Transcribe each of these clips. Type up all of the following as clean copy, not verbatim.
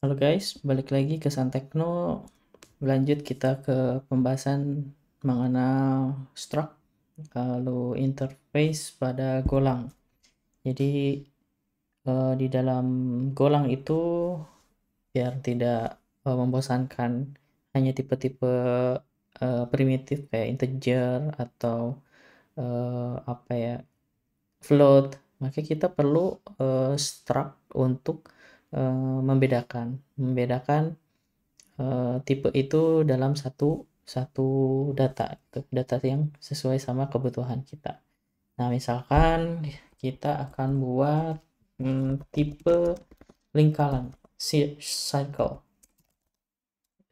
Halo guys, balik lagi ke Santekno. Lanjut kita ke pembahasan mengenal struct lalu interface pada golang. Jadi di dalam golang itu biar tidak membosankan, hanya tipe-tipe primitif kayak integer atau apa ya, float, maka kita perlu struct untuk membedakan tipe itu dalam satu data yang sesuai sama kebutuhan kita. Nah, misalkan kita akan buat tipe lingkaran cycle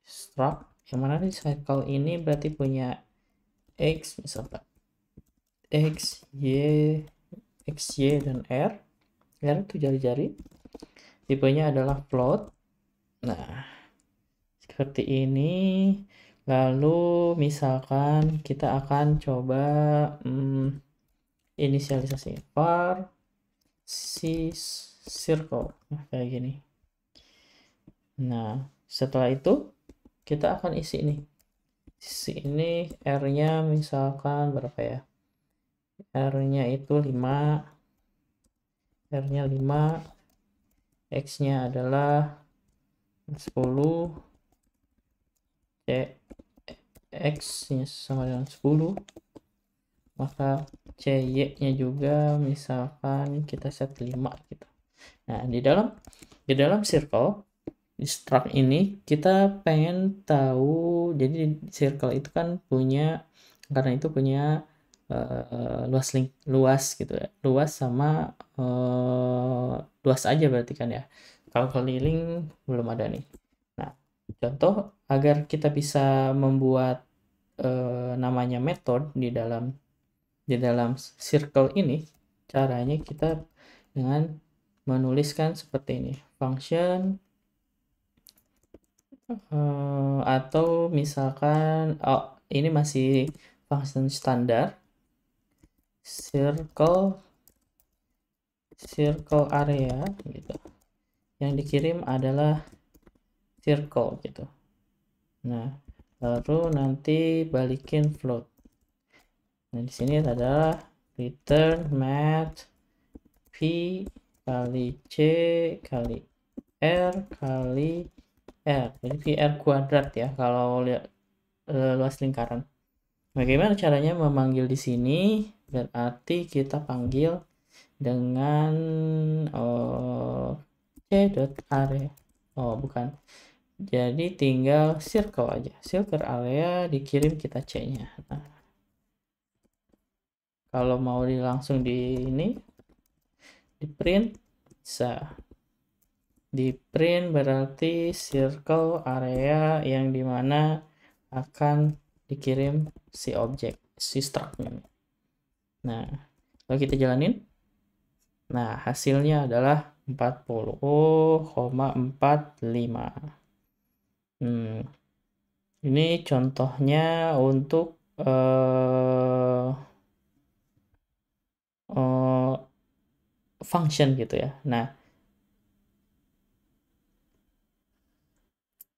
struct, yang mana di cycle ini berarti punya x, misalkan x, y, dan r itu jari-jari, tipenya adalah float. Nah, seperti ini. Lalu misalkan kita akan coba inisialisasi var circle, nah, kayak gini. Nah, setelah itu kita akan isi ini r-nya misalkan berapa ya, r-nya itu 5, r-nya 5, x-nya adalah 10, x-nya sama dengan 10, maka cy-nya juga misalkan kita set 5 gitu. Nah, di dalam circle di struct ini kita pengen tahu, jadi circle itu kan punya, karena itu punya luas gitu ya, luas sama luas aja berarti kan ya, kalau keliling belum ada nih. Nah, contoh agar kita bisa membuat namanya metode di dalam circle ini, caranya kita dengan menuliskan seperti ini, function atau misalkan ini masih function standar, circle area gitu, yang dikirim adalah circle gitu. Nah, baru nanti balikin float. Nah, di sini adalah return math p kali c kali r kali r, jadi pr kuadrat ya kalau lihat luas lingkaran. Bagaimana caranya memanggil di sini? Berarti kita panggil dengan c.area. Oh, bukan. Jadi tinggal circle aja. Circle area dikirim kita c-nya. Nah, kalau mau langsung di ini, di print, bisa. Di print berarti circle area yang dimana akan dikirim si objek, si struct-nya. Nah, kalau kita jalanin, nah hasilnya adalah 40,45. Ini contohnya untuk function gitu ya. Nah,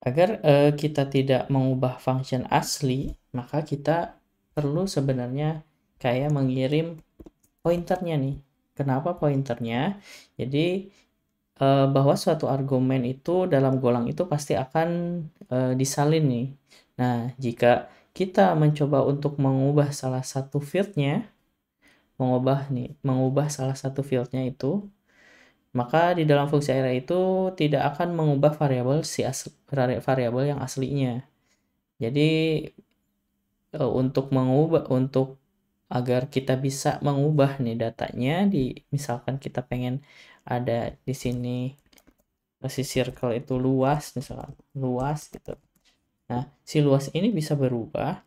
agar kita tidak mengubah function asli, maka kita perlu sebenarnya kayak mengirim pointernya nih. Kenapa pointernya? Jadi bahwa suatu argumen itu dalam golang itu pasti akan disalin nih. Nah, jika kita mencoba untuk mengubah salah satu fieldnya, mengubah salah satu fieldnya itu, maka di dalam fungsi area itu tidak akan mengubah variabel yang aslinya. Jadi untuk agar kita bisa mengubah nih datanya, misalkan kita pengen ada di sini si circle itu luas, misalkan luas gitu. Nah, si luas ini bisa berubah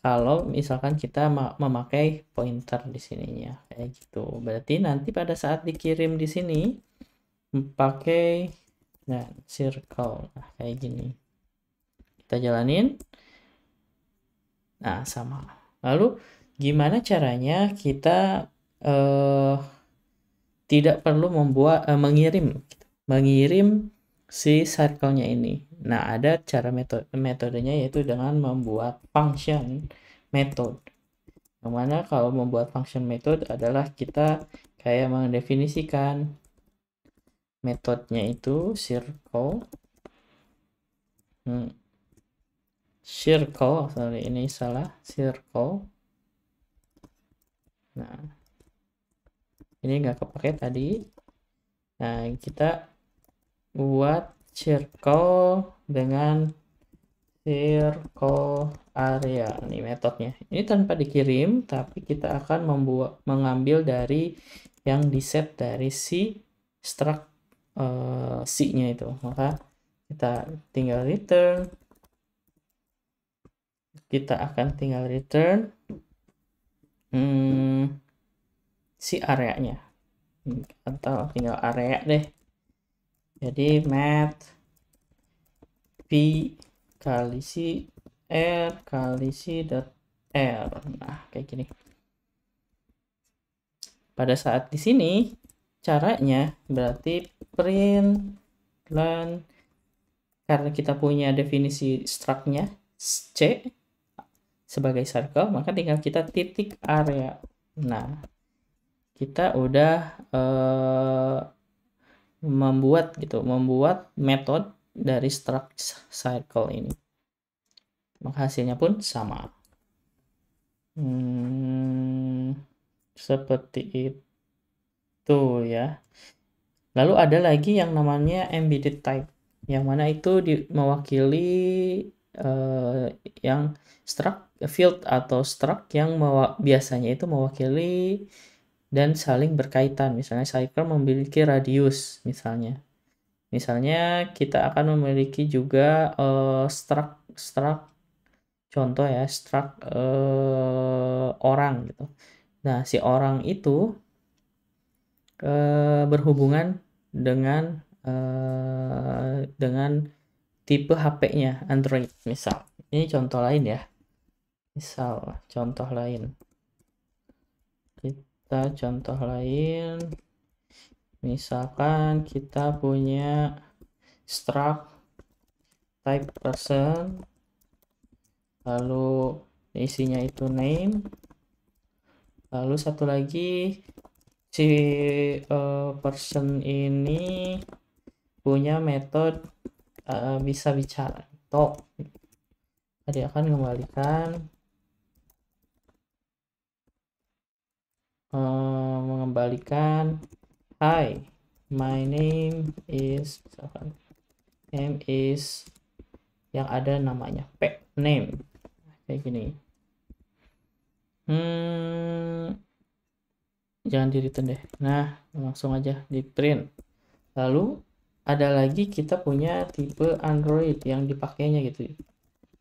kalau misalkan kita memakai pointer di sininya kayak gitu. Berarti nanti pada saat dikirim di sini pakai circle, nah kayak gini. Kita jalanin. Nah, sama. Lalu gimana caranya kita tidak perlu mengirim si circle-nya ini. Nah, ada cara metodenya yaitu dengan membuat function method. Yang mana kalau membuat function method adalah kita kayak mendefinisikan metodenya itu circle sorry ini salah, circle. Nah, ini nggak kepake tadi. Nah, kita buat circle dengan circle area nih metodenya. Ini tanpa dikirim, tapi kita akan mengambil dari yang diset dari si struct C-nya itu. Maka kita tinggal return. Kita akan tinggal return si areanya. Atau tinggal area deh. Jadi math p kali si r kali si dot r. Nah, kayak gini. Pada saat di sini caranya berarti print len karena kita punya definisi struct-nya C sebagai circle, maka tinggal kita titik area. Nah, kita udah membuat metode dari struct circle ini. Maka hasilnya pun sama. Seperti itu ya. Lalu ada lagi yang namanya embedded type, yang mana itu mewakili yang struct field atau struct yang biasanya itu mewakili dan saling berkaitan. Misalnya circle memiliki radius misalnya. Misalnya kita akan memiliki juga struct contoh ya, struct orang gitu. Nah, si orang itu berhubungan dengan tipe HP-nya Android misal. Ini contoh lain ya. Misal contoh lain. Kita contoh lain. Misalkan kita punya struct type person, lalu isinya itu name, lalu satu lagi si person ini punya metode bisa bicara talk. Tadi akan mengembalikan hi, my name is yang ada namanya pet name kayak gini. Jangan di return deh. Nah, langsung aja di print. Lalu ada lagi kita punya tipe Android yang dipakainya gitu.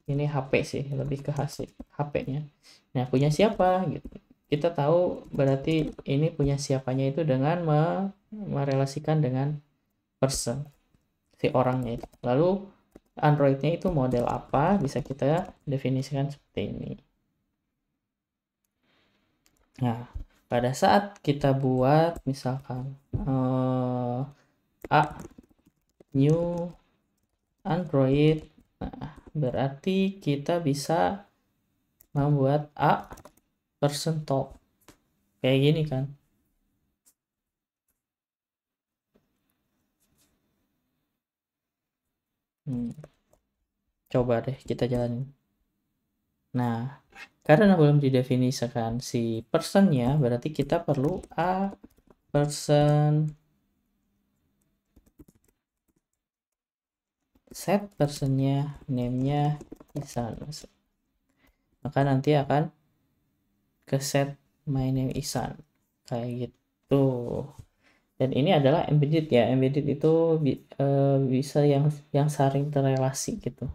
Ini HP sih, lebih ke HP-nya. Nah, punya siapa gitu. Kita tahu berarti ini punya siapanya itu dengan merelasikan dengan person, si orangnya itu. Lalu Android-nya itu model apa, bisa kita definisikan seperti ini. Nah, pada saat kita buat misalkan new Android, nah, berarti kita bisa membuat person talk kayak gini kan. Coba deh kita jalanin. Nah, karena belum didefinisikan si personnya, berarti kita perlu person set personnya, name-nya Ihsan. Maka nanti akan ke set my name Ihsan kayak gitu. Dan ini adalah embedded ya. Embedded itu bisa yang saling terrelasi gitu.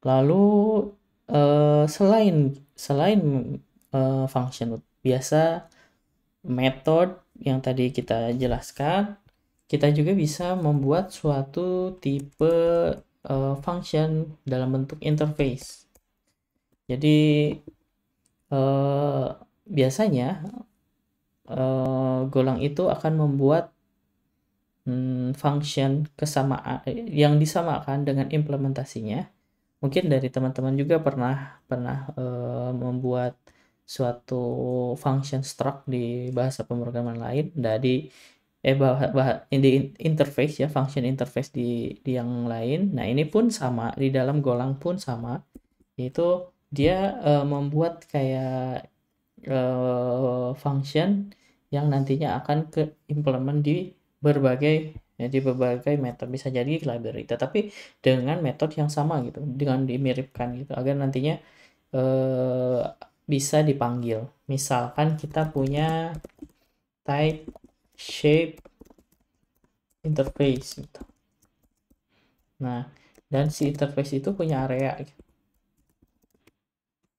Lalu selain function biasa, metode yang tadi kita jelaskan, kita juga bisa membuat suatu tipe function dalam bentuk interface. Jadi biasanya Golang itu akan membuat function kesamaan yang disamakan dengan implementasinya. Mungkin dari teman-teman juga pernah membuat suatu function struct di bahasa pemrograman lain, di interface ya, function interface di yang lain. Nah, ini pun sama, di dalam Golang pun sama, yaitu dia membuat kayak function yang nantinya akan ke implement di berbagai metode, bisa jadi library, tetapi dengan metode yang sama gitu, dengan dimiripkan gitu, agar nantinya bisa dipanggil. Misalkan kita punya type shape interface gitu. Nah, dan si interface itu punya area gitu.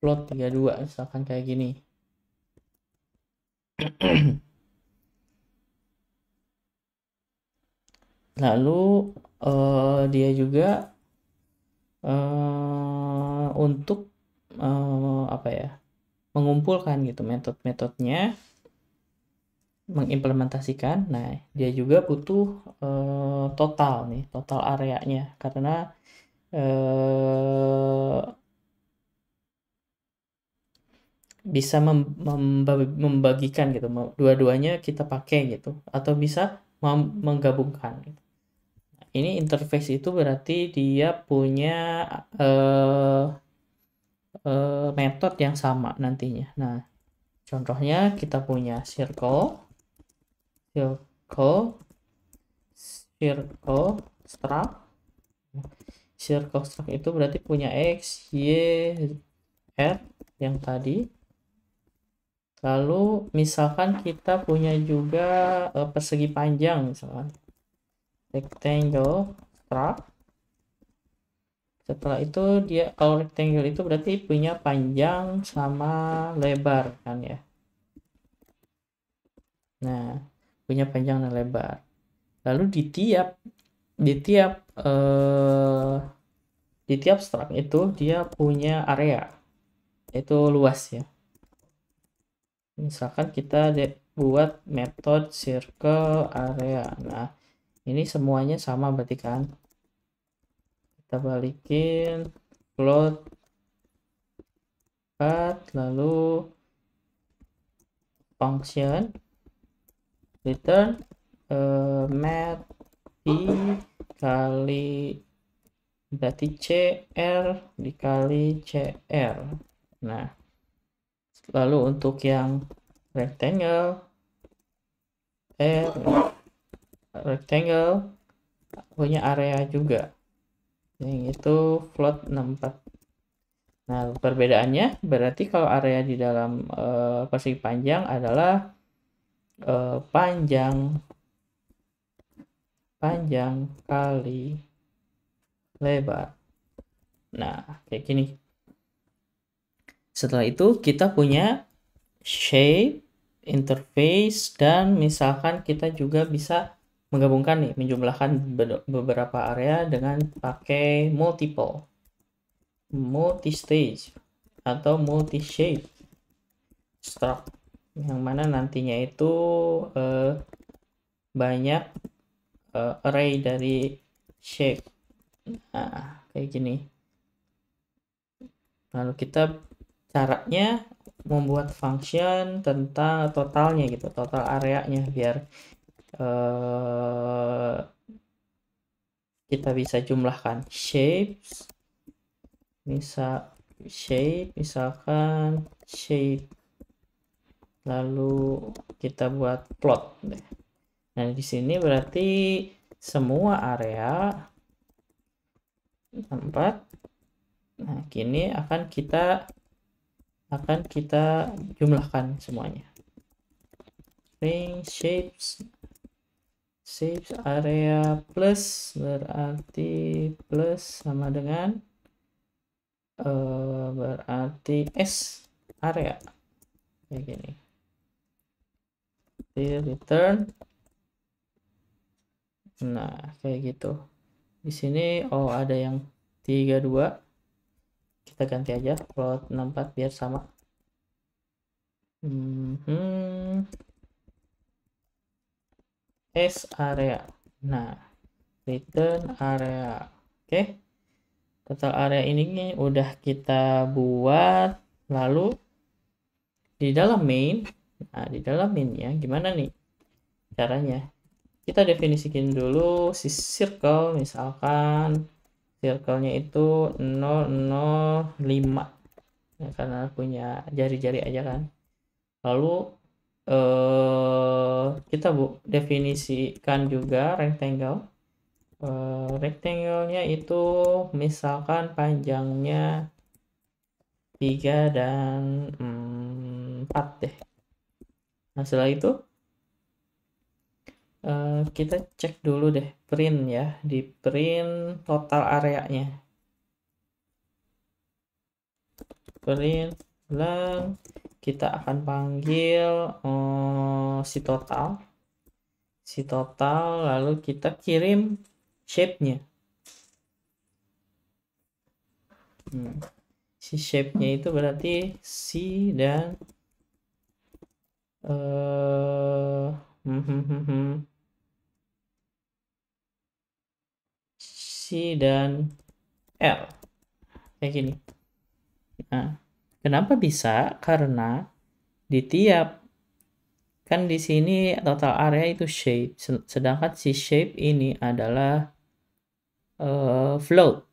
Float 32 misalkan kayak gini. Lalu dia juga untuk apa ya, mengumpulkan gitu metode-metodenya, mengimplementasikan. Nah, dia juga butuh total areanya, karena bisa membagikan gitu, dua-duanya kita pakai gitu, atau bisa menggabungkan gitu. Ini interface itu berarti dia punya metode yang sama nantinya. Nah, contohnya kita punya circle struct. Circle struct itu berarti punya x, y, r yang tadi. Lalu misalkan kita punya juga persegi panjang, misalkan rectangle struct. Setelah itu dia, kalau rectangle itu berarti punya panjang sama lebar kan ya. Nah, punya panjang dan lebar. Lalu di tiap struct itu dia punya area, itu luas ya. Misalkan kita buat metode circle area. Nah, ini semuanya sama berarti kan. Kita balikin float 4, lalu function return mat dikali berarti CR dikali CR. Nah, lalu untuk yang rectangle punya area juga, yang itu float 64. Nah, perbedaannya berarti kalau area di dalam persegi panjang adalah panjang kali lebar. Nah, kayak gini. Setelah itu kita punya shape, interface, dan misalkan kita juga bisa menggabungkan nih, menjumlahkan beberapa area dengan pakai multi-stage atau multi-shape struct, yang mana nantinya itu banyak array dari shape. Nah, kayak gini. Lalu kita caranya membuat function tentang totalnya gitu, total areanya, biar kita bisa jumlahkan shapes, misalkan shape, lalu kita buat plot. Nah, di sini berarti semua area 4. Nah, kini akan kita jumlahkan semuanya. String shapes area plus berarti plus sama dengan berarti s area, kayak gini. Return. Nah, kayak gitu. Di sini ada yang 32, kita ganti aja float 64 biar sama. S area. Nah, return area. Oke. Total area ini udah kita buat. Lalu di dalam main, nah di dalam mainnya gimana nih caranya? Kita definisikan dulu si circle, misalkan circle-nya itu 005 ya, karena punya jari-jari aja kan. Lalu kita definisikan juga rectangle. Rectangle-nya itu misalkan panjangnya 3 dan 4 deh. Nah setelah itu kita cek dulu deh print ya, di print total areanya, print lang kita akan panggil si total lalu kita kirim shape-nya. Si shape-nya itu berarti C dan C dan L kayak gini. Nah, kenapa bisa? Karena di tiap kan di sini total area itu shape, sedangkan si shape ini adalah float,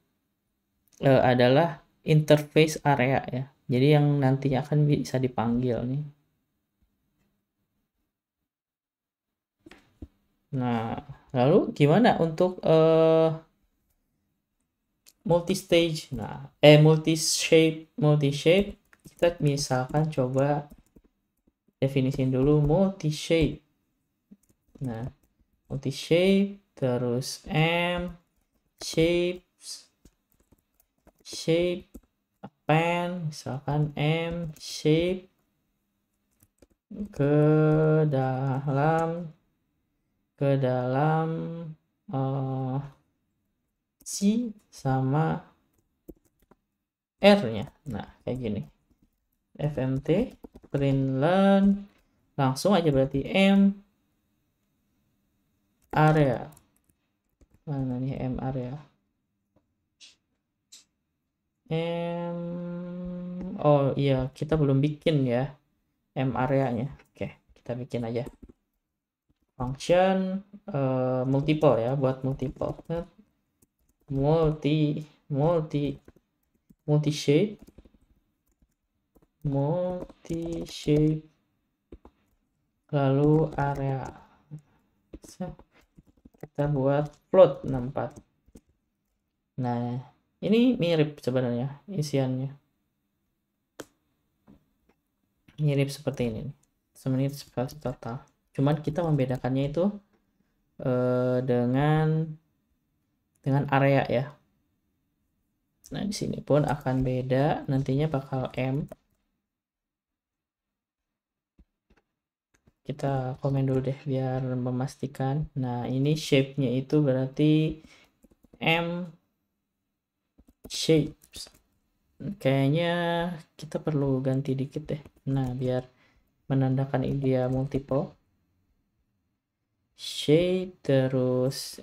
adalah interface area ya. Jadi yang nantinya akan bisa dipanggil nih. Nah, lalu gimana untuk multi-stage? Nah, multi-shape kita misalkan coba definisin dulu multi-shape. Nah, multi-shape terus shape append misalkan shape ke dalam C sama R-nya. Nah, kayak gini. fmt print learn langsung aja berarti area. Mana nih area? Oh iya, kita belum bikin ya areanya. Oke, kita bikin aja. Function multiple ya, buat multiple. Multi shape lalu area. Kita buat float 64. Nah, ini mirip sebenarnya isiannya. Mirip seperti ini. Semenit spasi total. Cuman kita membedakannya itu dengan area ya. Nah, di sini pun akan beda, nantinya bakal kita komen dulu deh biar memastikan. Nah, ini shape-nya itu berarti shapes. Kayaknya kita perlu ganti dikit deh. Nah, biar menandakan dia multiple. Shape terus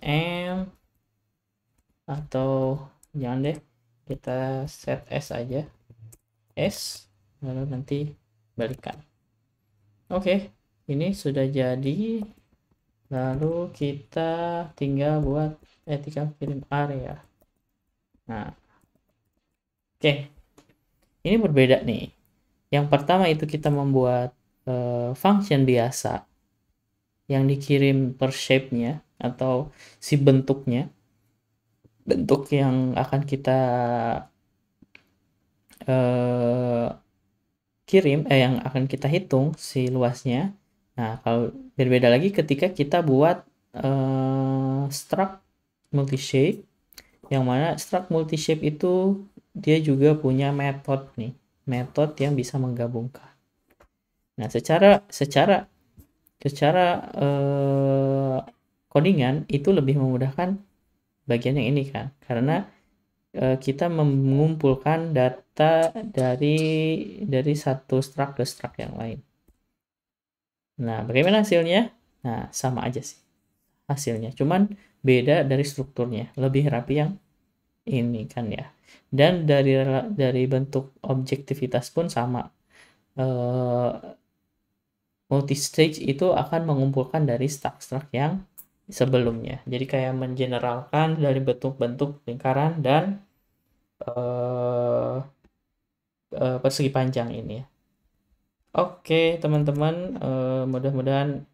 atau jangan deh, kita set S aja. S lalu nanti balikan. Oke, ini sudah jadi. Lalu kita tinggal buat tinggal kirim area. Nah, oke, ini berbeda nih. Yang pertama itu kita membuat function biasa yang dikirim per shape-nya atau si bentuknya, bentuk yang akan kita kirim, yang akan kita hitung si luasnya. Nah, kalau berbeda lagi ketika kita buat struct multi-shape, yang mana struct multi-shape itu dia juga punya metode nih, metode yang bisa menggabungkan. Nah, secara codingan itu lebih memudahkan bagian yang ini kan, karena kita mengumpulkan data dari satu struct ke struct yang lain. Nah, bagaimana hasilnya? Nah, sama aja sih. hasilnya, cuman beda dari strukturnya, lebih rapi yang ini kan ya. Dan dari bentuk objektivitas pun sama. Multistage itu akan mengumpulkan dari struct yang sebelumnya. Jadi kayak mengeneralkan dari bentuk-bentuk lingkaran dan persegi panjang ini ya. Oke, teman-teman, mudah-mudahan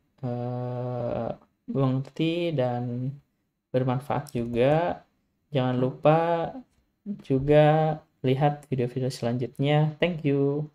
mengerti dan bermanfaat juga. Jangan lupa juga lihat video-video selanjutnya. Thank you.